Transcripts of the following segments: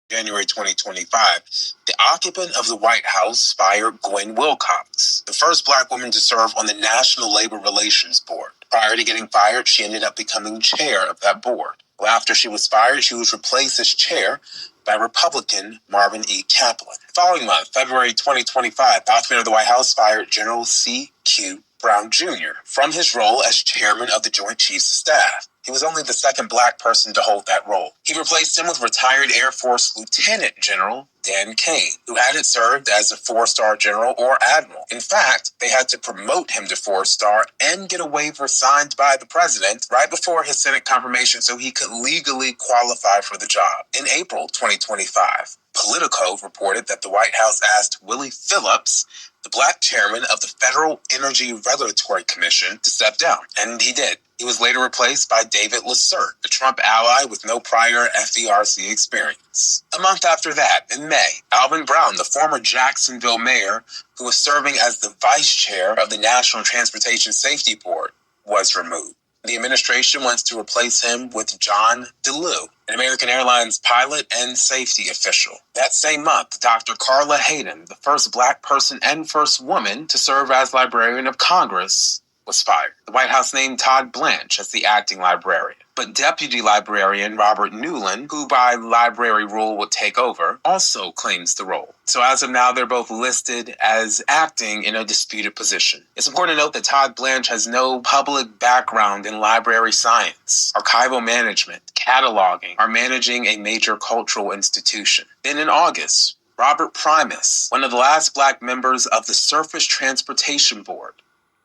January 2025, the occupant of the White House fired Gwen Wilcox, the first Black woman to serve on the National Labor Relations Board. Prior to getting fired, she ended up becoming chair of that board. Well, after she was fired, she was replaced as chair by Republican Marvin E. Kaplan. The following month, February 2025, the occupant of the White House fired General C.Q. Brown Jr. from his role as chairman of the Joint Chiefs of Staff. He was only the second Black person to hold that role. He replaced him with retired Air Force Lieutenant General Dan Kane, who hadn't served as a 4-star general or admiral. In fact, they had to promote him to 4-star and get a waiver signed by the president right before his Senate confirmation so he could legally qualify for the job. In April 2025, Politico reported that the White House asked Willie Phillips, the Black chairman of the Federal Energy Regulatory Commission, to step down, and he did. He was later replaced by David Lassert, a Trump ally with no prior FERC experience. A month after that, in May, Alvin Brown, the former Jacksonville mayor who was serving as the vice chair of the National Transportation Safety Board, was removed. The administration wants to replace him with John DeLue, an American Airlines pilot and safety official. That same month, Dr. Carla Hayden, the first Black person and first woman to serve as Librarian of Congress, was fired. The White House named Todd Blanche as the acting librarian. But Deputy Librarian Robert Newland, who by library rule would take over, also claims the role. So as of now, they're both listed as acting in a disputed position. It's important to note that Todd Blanche has no public background in library science, archival management, cataloging, or managing a major cultural institution. Then in August, Robert Primus, one of the last Black members of the Surface Transportation Board,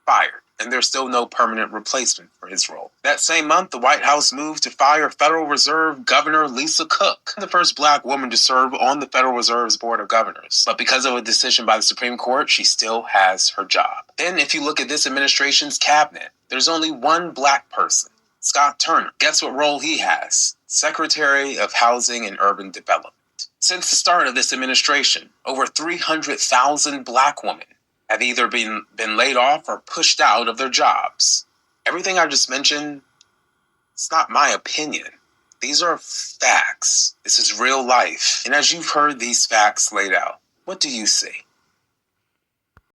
fired, and there's still no permanent replacement for his role. That same month, the White House moved to fire Federal Reserve Governor Lisa Cook, the first Black woman to serve on the Federal Reserve's Board of Governors. But because of a decision by the Supreme Court, she still has her job. Then, if you look at this administration's cabinet, there's only one Black person, Scott Turner. Guess what role he has? Secretary of Housing and Urban Development. Since the start of this administration, over 300,000 Black women have either been laid off or pushed out of their jobs. Everything I just mentioned, it's not my opinion. These are facts. This is real life. And as you've heard these facts laid out, what do you see?